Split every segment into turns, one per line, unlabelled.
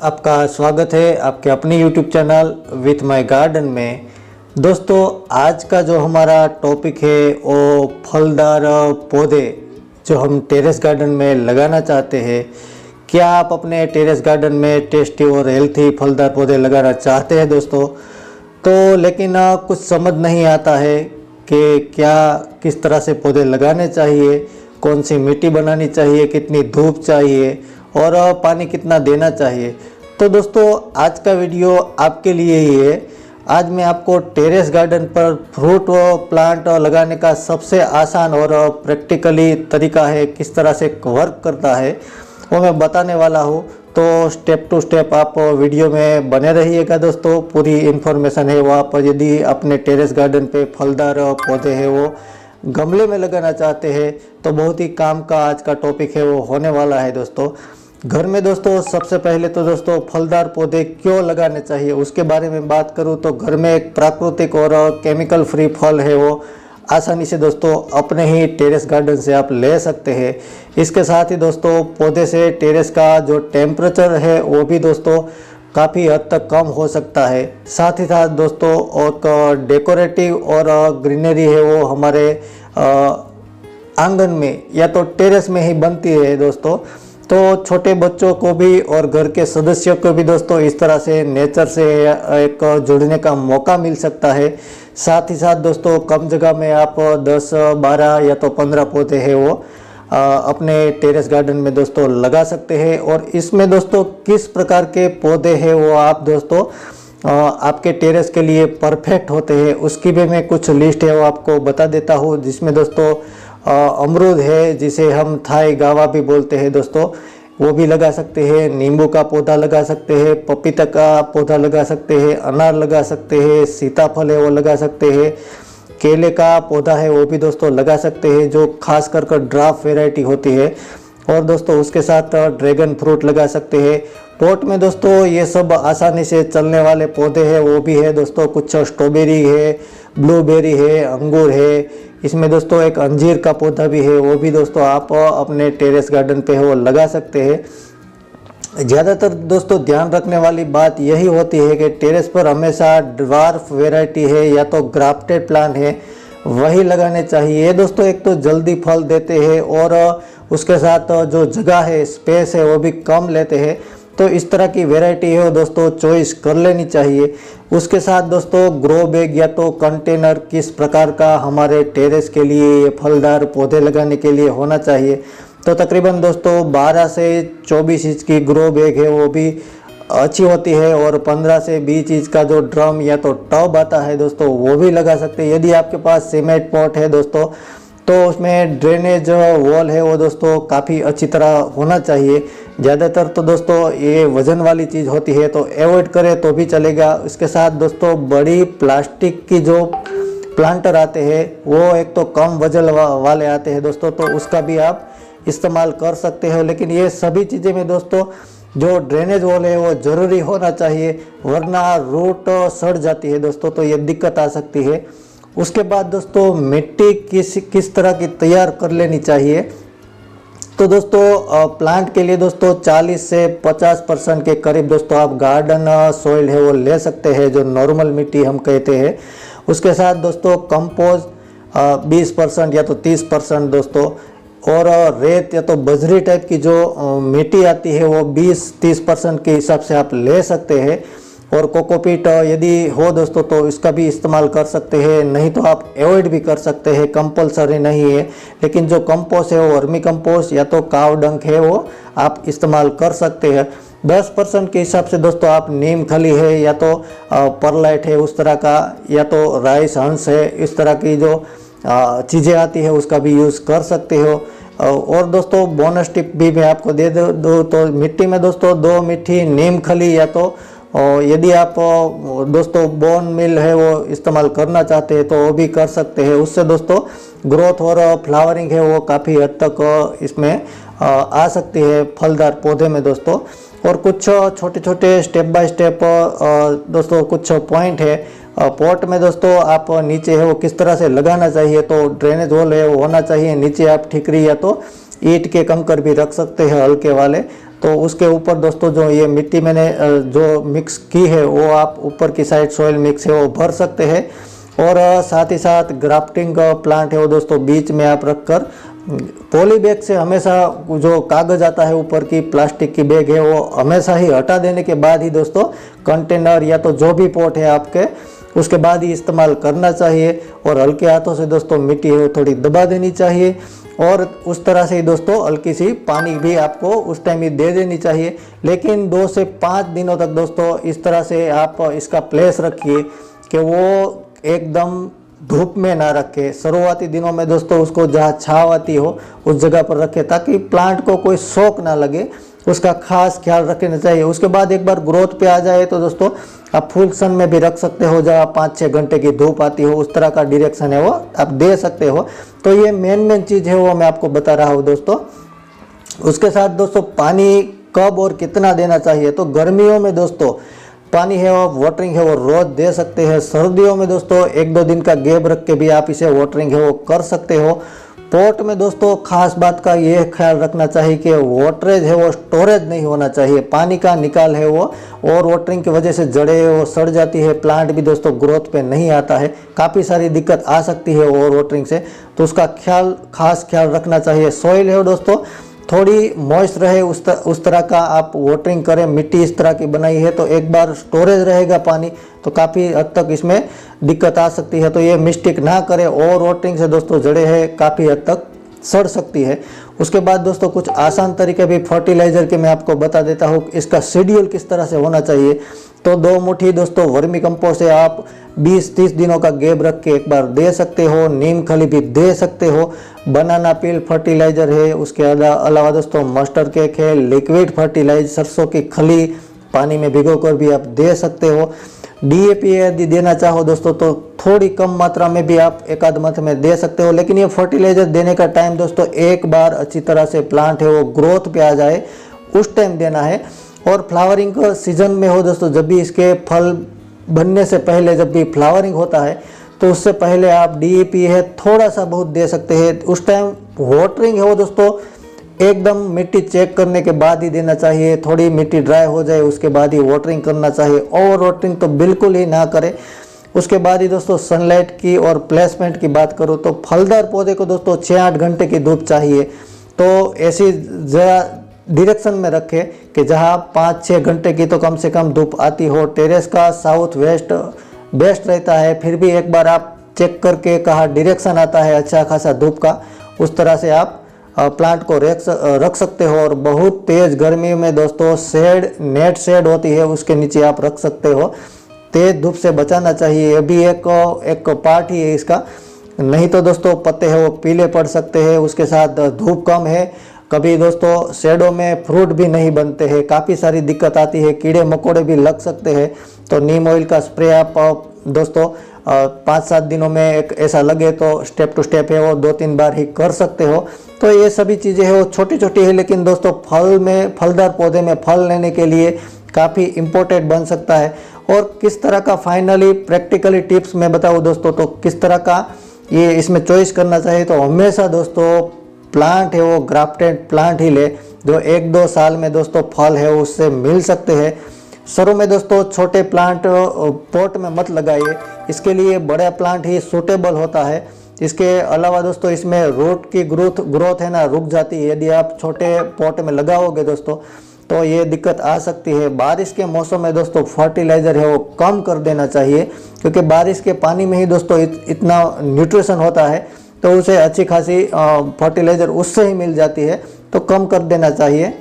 आपका स्वागत है आपके अपने YouTube channel with my garden में। दोस्तों, आज का जो हमारा टॉपिक है वो फलदार पौधे जो हम टेरेस गार्डन में लगाना चाहते हैं। क्या आप अपने टेरेस गार्डन में टेस्टी और हेल्थी फलदार पौधे लगाना चाहते हैं दोस्तों? तो लेकिन कुछ समझ नहीं आता है कि क्या किस तरह से पौधे लगाने चाहिए, कौन सी मिट्टी बनानी चाहिए, कितनी धूप चाहिए और पानी कितना देना चाहिए। तो दोस्तों, आज का वीडियो आपके लिए ही है। आज मैं आपको टेरेस गार्डन पर फ्रूट प्लांट लगाने का सबसे आसान और प्रैक्टिकली तरीका है, किस तरह से वर्क करता है वो मैं बताने वाला हूँ। तो स्टेप टू स्टेप आप वीडियो में बने रहिएगा दोस्तों। पूरी इन्फॉर्मेशन है वो आप यदि अपने टेरेस गार्डन पे फलदार पौधे हैं वो गमले में लगाना चाहते हैं तो बहुत ही काम का आज का टॉपिक है वो होने वाला है दोस्तों। घर में दोस्तों सबसे पहले तो दोस्तों फलदार पौधे क्यों लगाने चाहिए उसके बारे में बात करूं तो घर में एक प्राकृतिक और केमिकल फ्री फल है वो आसानी से दोस्तों अपने ही टेरेस गार्डन से आप ले सकते हैं। इसके साथ ही दोस्तों पौधे से टेरेस का जो टेम्परेचर है वो भी दोस्तों काफ़ी हद तक कम हो सकता है। साथ ही साथ दोस्तों और डेकोरेटिव और ग्रीनरी है वो हमारे आंगन में या तो टेरेस में ही बनती है दोस्तों। तो छोटे बच्चों को भी और घर के सदस्यों को भी दोस्तों इस तरह से नेचर से एक जुड़ने का मौका मिल सकता है। साथ ही साथ दोस्तों कम जगह में आप 10, 12 या तो 15 पौधे हैं वो अपने टेरेस गार्डन में दोस्तों लगा सकते हैं। और इसमें दोस्तों किस प्रकार के पौधे हैं वो आप दोस्तों आपके टेरेस के लिए परफेक्ट होते हैं उसकी भी मैं कुछ लिस्ट है वो आपको बता देता हूँ। जिसमें दोस्तों अमरूद है जिसे हम थाई गावा भी बोलते हैं दोस्तों, वो भी लगा सकते हैं। नींबू का पौधा लगा सकते हैं, पपीता का पौधा लगा सकते हैं, अनार लगा सकते हैं, सीताफल है वो लगा सकते हैं, केले का पौधा है वो भी दोस्तों लगा सकते हैं जो खास कर ड्राफ्ट वेराइटी होती है। और दोस्तों उसके साथ ड्रैगन फ्रूट लगा सकते हैं। पॉट में दोस्तों ये सब आसानी से चलने वाले पौधे हैं वो भी है दोस्तों। कुछ स्ट्रॉबेरी है, ब्लूबेरी है, अंगूर है। इसमें दोस्तों एक अंजीर का पौधा भी है वो भी दोस्तों आप अपने टेरेस गार्डन पे वो लगा सकते हैं। ज़्यादातर दोस्तों ध्यान रखने वाली बात यही होती है कि टेरेस पर हमेशा ड्वार्फ वेराइटी है या तो ग्राफ्टेड प्लांट है वही लगाने चाहिए दोस्तों। एक तो जल्दी फल देते हैं और उसके साथ जो जगह है स्पेस है वो भी कम लेते हैं। तो इस तरह की वैरायटी है वो दोस्तों चॉइस कर लेनी चाहिए। उसके साथ दोस्तों ग्रो बैग या तो कंटेनर किस प्रकार का हमारे टेरेस के लिए ये फलदार पौधे लगाने के लिए होना चाहिए। तो तकरीबन दोस्तों 12 से 24 इंच की ग्रो बैग है वो भी अच्छी होती है। और 15 से 20 इंच का जो ड्रम या तो टब आता है दोस्तों वो भी लगा सकते हैं। यदि आपके पास सीमेंट पॉट है दोस्तों तो उसमें ड्रेनेज वॉल है वो दोस्तों काफ़ी अच्छी तरह होना चाहिए। ज़्यादातर तो दोस्तों ये वज़न वाली चीज़ होती है तो अवॉइड करें तो भी चलेगा। इसके साथ दोस्तों बड़ी प्लास्टिक की जो प्लांटर आते हैं वो एक तो कम वजन वाले आते हैं दोस्तों, तो उसका भी आप इस्तेमाल कर सकते हो। लेकिन ये सभी चीज़ें में दोस्तों जो ड्रेनेज वॉल है वो ज़रूरी होना चाहिए, वरना रूट सड़ जाती है दोस्तों, तो ये दिक्कत आ सकती है। उसके बाद दोस्तों मिट्टी किस तरह की तैयार कर लेनी चाहिए। तो दोस्तों प्लांट के लिए दोस्तों 40 से 50% के करीब दोस्तों आप गार्डन सॉइल है वो ले सकते हैं जो नॉर्मल मिट्टी हम कहते हैं। उसके साथ दोस्तों कंपोस्ट 20% या तो 30% दोस्तों, और रेत या तो बजरी टाइप की जो मिट्टी आती है वो 20-30% के हिसाब से आप ले सकते हैं। और कोकोपीट यदि हो दोस्तों तो इसका भी इस्तेमाल कर सकते हैं, नहीं तो आप अवॉइड भी कर सकते हैं, कंपलसरी नहीं है। लेकिन जो कंपोस्ट है वो वर्मी कंपोस्ट या तो काव डंक है वो आप इस्तेमाल कर सकते हैं। 10% के हिसाब से दोस्तों आप नीम खली है या तो परलाइट है उस तरह का, या तो राइस हंस है, इस तरह की जो चीज़ें आती है उसका भी यूज़ कर सकते हो। और दोस्तों बोनस टिप भी मैं आपको दे दूँ तो मिट्टी में दोस्तों 2 मीठी नीम खली या तो और यदि आप दोस्तों बोन मिल है वो इस्तेमाल करना चाहते हैं तो वो भी कर सकते हैं। उससे दोस्तों ग्रोथ और फ्लावरिंग है वो काफ़ी हद तक इसमें आ सकती है फलदार पौधे में दोस्तों। और कुछ छोटे छोटे स्टेप बाय स्टेप दोस्तों कुछ पॉइंट है पॉट में दोस्तों आप नीचे है वो किस तरह से लगाना चाहिए। तो ड्रेनेज होल है वो होना चाहिए, नीचे आप ठिकरी या तो ईंट के कंकर भी रख सकते हैं हल्के वाले, तो उसके ऊपर दोस्तों जो ये मिट्टी मैंने जो मिक्स की है वो आप ऊपर की साइड सॉइल मिक्स है वो भर सकते हैं। और साथ ही साथ ग्राफ्टिंग का प्लांट है वो दोस्तों बीच में आप रखकर पॉली बैग से हमेशा जो कागज़ आता है ऊपर की प्लास्टिक की बैग है वो हमेशा ही हटा देने के बाद ही दोस्तों कंटेनर या तो जो भी पॉट है आपके उसके बाद ही इस्तेमाल करना चाहिए। और हल्के हाथों से दोस्तों मिट्टी है वो थोड़ी दबा देनी चाहिए और उस तरह से ही दोस्तों हल्की सी पानी भी आपको उस टाइम ही दे देनी चाहिए। लेकिन 2 से 5 दिनों तक दोस्तों इस तरह से आप इसका प्लेस रखिए कि वो एकदम धूप में ना रखे। शुरुआती दिनों में दोस्तों उसको जहाँ छांव आती हो उस जगह पर रखें ताकि प्लांट को कोई शौक ना लगे, उसका खास ख्याल रखना चाहिए। उसके बाद एक बार ग्रोथ पे आ जाए तो दोस्तों आप फुल सन में भी रख सकते हो, जहाँ 5-6 घंटे की धूप आती हो उस तरह का डायरेक्शन है वो आप दे सकते हो। तो ये मेन चीज़ है वो मैं आपको बता रहा हूँ दोस्तों। उसके साथ दोस्तों पानी कब और कितना देना चाहिए, तो गर्मियों में दोस्तों पानी है वो वाटरिंग है वो रोज दे सकते हैं। सर्दियों में दोस्तों 1-2 दिन का गैप रख के भी आप इसे वाटरिंग है वो कर सकते हो। पॉट में दोस्तों खास बात का ये ख्याल रखना चाहिए कि वाटरेज है वो स्टोरेज नहीं होना चाहिए, पानी का निकाल है वो और वाटरिंग की वजह से जड़ें वो सड़ जाती है, प्लांट भी दोस्तों ग्रोथ पे नहीं आता है, काफ़ी सारी दिक्कत आ सकती है ओवर वाटरिंग से। तो उसका खास ख्याल रखना चाहिए। सॉइल है दोस्तों थोड़ी मॉइस्ट रहे उस तरह का आप वाटरिंग करें। मिट्टी इस तरह की बनाई है तो एक बार स्टोरेज रहेगा पानी तो काफ़ी हद तक इसमें दिक्कत आ सकती है, तो ये मिस्टेक ना करें। ओवर वाटरिंग से दोस्तों जड़ें है काफ़ी हद तक सड़ सकती है। उसके बाद दोस्तों कुछ आसान तरीके भी फर्टिलाइज़र के मैं आपको बता देता हूँ, इसका शेड्यूल किस तरह से होना चाहिए। तो 2 मुट्ठी दोस्तों वर्मी कंपोस्ट से आप 20-30 दिनों का गैप रख के एक बार दे सकते हो। नीम खली भी दे सकते हो। बनाना पील फर्टिलाइज़र है, उसके अलावा दोस्तों मस्टर्ड केक है, लिक्विड फर्टिलाइजर सरसों की खली पानी में भिगोकर भी आप दे सकते हो। डीएपी यदि देना चाहो दोस्तों तो थोड़ी कम मात्रा में भी आप एक आध मंथ में दे सकते हो, लेकिन ये फर्टिलाइजर देने का टाइम दोस्तों एक बार अच्छी तरह से प्लांट है वो ग्रोथ पे आ जाए उस टाइम देना है। और फ्लावरिंग का सीजन में हो दोस्तों, जब भी इसके फल बनने से पहले जब भी फ्लावरिंग होता है तो उससे पहले आप डीएपी है थोड़ा सा बहुत दे सकते हैं। उस टाइम वाटरिंग है वो दोस्तों एकदम मिट्टी चेक करने के बाद ही देना चाहिए, थोड़ी मिट्टी ड्राई हो जाए उसके बाद ही वाटरिंग करना चाहिए। ओवर वाटरिंग तो बिल्कुल ही ना करें। उसके बाद ही दोस्तों सनलाइट की और प्लेसमेंट की बात करूँ तो फलदार पौधे को दोस्तों 6-8 घंटे की धूप चाहिए। तो ऐसी जरा डायरेक्शन में रखें कि जहाँ 5-6 घंटे की तो कम से कम धूप आती हो। टेरेस का साउथ वेस्ट बेस्ट रहता है, फिर भी एक बार आप चेक करके कहाँ डायरेक्शन आता है अच्छा खासा धूप का उस तरह से आप प्लांट को रख सकते हो। और बहुत तेज़ गर्मी में दोस्तों नेट शेड होती है उसके नीचे आप रख सकते हो। तेज धूप से बचाना चाहिए, ये भी एक पार्ट ही है इसका। नहीं तो दोस्तों पत्ते हैं वो पीले पड़ सकते हैं। उसके साथ धूप कम है, कभी दोस्तों शेडो में फ्रूट भी नहीं बनते हैं, काफ़ी सारी दिक्कत आती है, कीड़े मकोड़े भी लग सकते हैं। तो नीम ऑयल का स्प्रे आप दोस्तों 5-7 दिनों में एक ऐसा लगे तो स्टेप टू स्टेप है वो 2-3 बार ही कर सकते हो। तो ये सभी चीज़ें हैं वो छोटी छोटी है, लेकिन दोस्तों फलदार पौधे में फल लेने के लिए काफ़ी इम्पोर्टेंट बन सकता है। और किस तरह का फाइनली प्रैक्टिकली टिप्स मैं बताऊँ दोस्तों, तो किस तरह का ये इसमें चॉइस करना चाहिए। तो हमेशा दोस्तों प्लांट है वो ग्राफ्टेड प्लांट ही ले जो 1-2 साल में दोस्तों फल है उससे मिल सकते हैं। शुरू में दोस्तों छोटे प्लांट पॉट में मत लगाइए, इसके लिए बड़ा प्लांट ही सूटेबल होता है। इसके अलावा दोस्तों इसमें रूट की ग्रोथ है ना रुक जाती है। यदि आप छोटे पॉट में लगाओगे दोस्तों तो ये दिक्कत आ सकती है। बारिश के मौसम में दोस्तों फर्टिलाइज़र है वो कम कर देना चाहिए, क्योंकि बारिश के पानी में ही दोस्तों इतना न्यूट्रिशन होता है तो उसे अच्छी खासी फर्टिलाइज़र उससे ही मिल जाती है, तो कम कर देना चाहिए।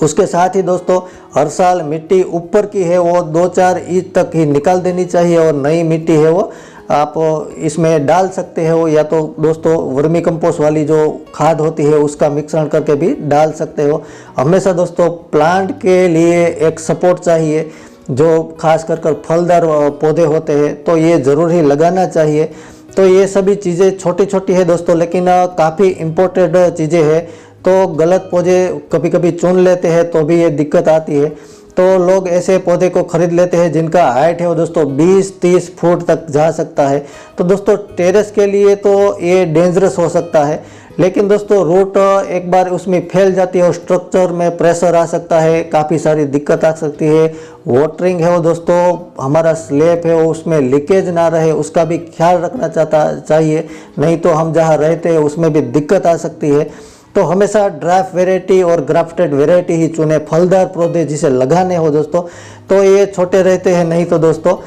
उसके साथ ही दोस्तों हर साल मिट्टी ऊपर की है वो 2-4 इंच तक ही निकाल देनी चाहिए और नई मिट्टी है वो आप इसमें डाल सकते हो, या तो दोस्तों वर्मी कंपोस्ट वाली जो खाद होती है उसका मिश्रण करके भी डाल सकते हो। हमेशा दोस्तों प्लांट के लिए एक सपोर्ट चाहिए, जो खास कर फलदार पौधे होते हैं तो ये ज़रूर ही लगाना चाहिए। तो ये सभी चीज़ें छोटी छोटी है दोस्तों, लेकिन काफ़ी इम्पोर्टेंट चीज़ें हैं। तो गलत पौधे कभी कभी चुन लेते हैं तो भी ये दिक्कत आती है। तो लोग ऐसे पौधे को खरीद लेते हैं जिनका हाइट है वो दोस्तों 20-30 फुट तक जा सकता है। तो दोस्तों टेरेस के लिए तो ये डेंजरस हो सकता है। लेकिन दोस्तों रूट एक बार उसमें फैल जाती है और स्ट्रक्चर में प्रेशर आ सकता है, काफ़ी सारी दिक्कत आ सकती है। वाटरिंग है वो दोस्तों, हमारा स्लैब है वो उसमें लीकेज ना रहे उसका भी ख्याल रखना चाहिए, नहीं तो हम जहाँ रहते हैं उसमें भी दिक्कत आ सकती है। तो हमेशा ड्राफ्ट वेराइटी और ग्राफ्टेड वेराइटी ही चुने, फलदार पौधे जिसे लगाने हो दोस्तों। तो ये छोटे रहते हैं, नहीं तो दोस्तों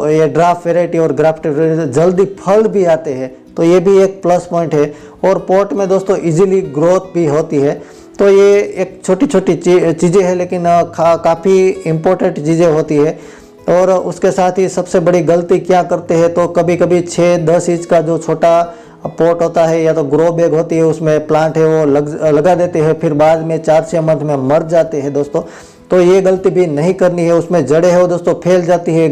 ये ड्राफ्ट वेराइटी और ग्राफ्टेड वेराइटी जल्दी फल भी आते हैं, तो ये भी एक प्लस पॉइंट है। और पॉट में दोस्तों इजीली ग्रोथ भी होती है। तो ये एक छोटी छोटी चीज़ें हैं, लेकिन काफ़ी इम्पोर्टेंट चीज़ें होती है। और उसके साथ ही सबसे बड़ी गलती क्या करते हैं, तो कभी कभी 6-10 इंच का जो छोटा पॉट होता है या तो ग्रो बैग होती है उसमें प्लांट है वो लगा देते हैं, फिर बाद में 4-6 मंथ में मर जाते हैं दोस्तों। तो ये गलती भी नहीं करनी है। उसमें जड़ें है वो दोस्तों फैल जाती है,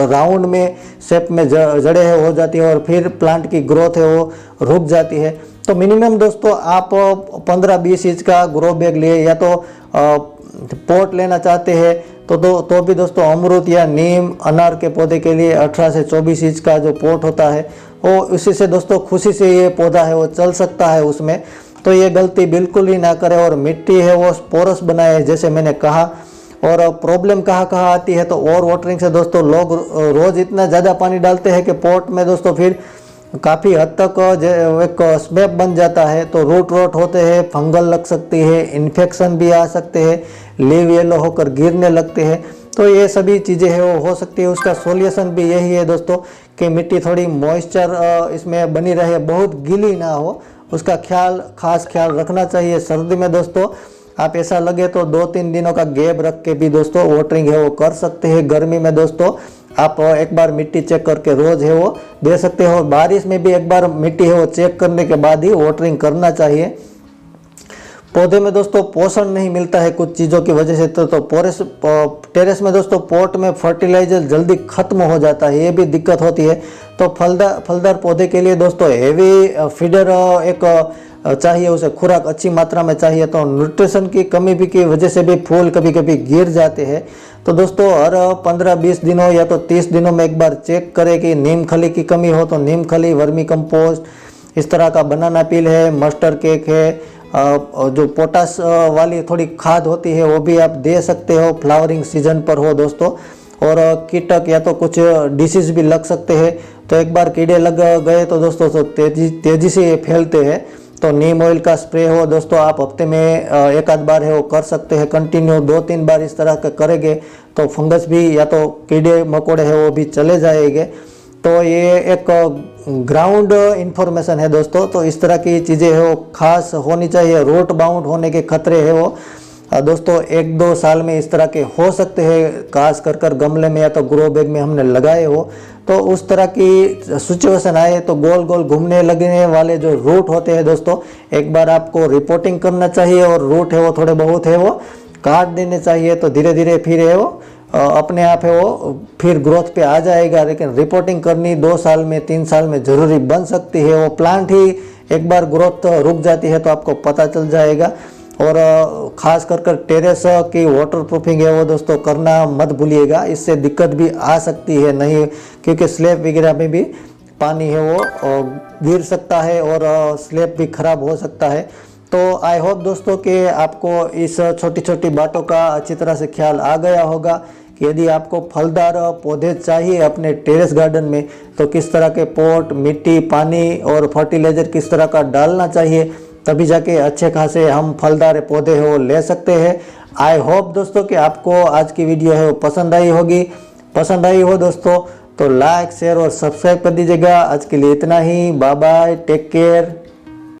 राउंड में शेप में जड़ें है हो जाती है और फिर प्लांट की ग्रोथ है वो रुक जाती है। तो मिनिमम दोस्तों आप 15-20 इंच का ग्रो बैग लिए या तो पॉट लेना चाहते हैं तो भी दोस्तों अमरूद या नीम अनार के पौधे के लिए 18 से 24 इंच का जो पॉट होता है वो उसी से दोस्तों खुशी से ये पौधा है वो चल सकता है उसमें। तो ये गलती बिल्कुल ही ना करें और मिट्टी है वो पोरस बनाए जैसे मैंने कहा। और प्रॉब्लम कहाँ कहाँ आती है, तो ओवर वाटरिंग से दोस्तों लोग रोज़ इतना ज़्यादा पानी डालते हैं कि पॉट में दोस्तों फिर काफ़ी हद तक एक स्मैप बन जाता है, तो रूट रोट होते हैं, फंगल लग सकती है, इन्फेक्शन भी आ सकते हैं, लीव येलो होकर गिरने लगते हैं। तो ये सभी चीज़ें हैं वो हो सकती है। उसका सॉल्यूशन भी यही है दोस्तों कि मिट्टी थोड़ी मॉइस्चर इसमें बनी रहे, बहुत गीली ना हो, उसका खास ख्याल रखना चाहिए। सर्दी में दोस्तों आप ऐसा लगे तो 2-3 दिनों का गैप रख के भी दोस्तों वाटरिंग है वो कर सकते हैं। गर्मी में दोस्तों आप एक बार मिट्टी चेक करके रोज़ है वो दे सकते हो। बारिश में भी एक बार मिट्टी है वो चेक करने के बाद ही वाटरिंग करना चाहिए। पौधे में दोस्तों पोषण नहीं मिलता है कुछ चीज़ों की वजह से, तो टेरेस में दोस्तों पॉट में फर्टिलाइजर जल्दी खत्म हो जाता है, ये भी दिक्कत होती है। तो फलदार पौधे के लिए दोस्तों हेवी फीडर एक चाहिए, उसे खुराक अच्छी मात्रा में चाहिए। तो न्यूट्रिशन की कमी भी की वजह से भी फूल कभी कभी गिर जाते हैं। तो दोस्तों हर 15-20 दिनों या तो 30 दिनों में एक बार चेक करें कि नीम खली की कमी हो तो नीम खली, वर्मी कंपोस्ट, इस तरह का बनाना पील है, मस्टर्ड केक है, जो पोटास वाली थोड़ी खाद होती है वो भी आप दे सकते हो फ्लावरिंग सीजन पर हो दोस्तों। और कीटक या तो कुछ डिसीज भी लग सकते हैं, तो एक बार कीड़े लग गए तो दोस्तों तो तेजी से ये फैलते हैं। तो नीम ऑयल का स्प्रे हो दोस्तों आप हफ्ते में एक आध बार है वो कर सकते हैं। कंटिन्यू 2-3 बार इस तरह का करेंगे तो फंगस भी या तो कीड़े मकोड़े हैं वो भी चले जाएंगे। तो ये एक ग्राउंड इंफॉर्मेशन है दोस्तों। तो इस तरह की चीज़ें है वो खास होनी चाहिए। रूट बाउंड होने के खतरे है वो दोस्तों 1-2 साल में इस तरह के हो सकते हैं, खास कर गमले में या तो ग्रो बैग में हमने लगाए हो। तो उस तरह की सिचुएशन आए तो गोल गोल घूमने लगने वाले जो रूट होते हैं दोस्तों एक बार आपको रिपोर्टिंग करना चाहिए और रूट है वो थोड़े बहुत है वो काट देने चाहिए। तो धीरे धीरे फिर है वो अपने आप है वो फिर ग्रोथ पे आ जाएगा। लेकिन रिपोर्टिंग करनी 2 साल में 3 साल में ज़रूरी बन सकती है। वो प्लांट ही एक बार ग्रोथ रुक जाती है तो आपको पता चल जाएगा। और ख़ास कर टेरेस की वाटर प्रूफिंग है वो दोस्तों करना मत भूलिएगा, इससे दिक्कत भी आ सकती है नहीं, क्योंकि स्लैब वगैरह में भी पानी है वो गिर सकता है और स्लैब भी ख़राब हो सकता है। तो आई होप दोस्तों कि आपको इस छोटी छोटी बातों का अच्छी तरह से ख्याल आ गया होगा कि यदि आपको फलदार पौधे चाहिए अपने टेरेस गार्डन में तो किस तरह के पॉट, मिट्टी, पानी और फर्टिलाइज़र किस तरह का डालना चाहिए, तभी जाके अच्छे खासे हम फलदार पौधे हैं वो ले सकते हैं। आई होप दोस्तों कि आपको आज की वीडियो है वो पसंद आई होगी। पसंद आई हो दोस्तों तो लाइक, शेयर और सब्सक्राइब कर दीजिएगा। आज के लिए इतना ही। Bye bye, take care.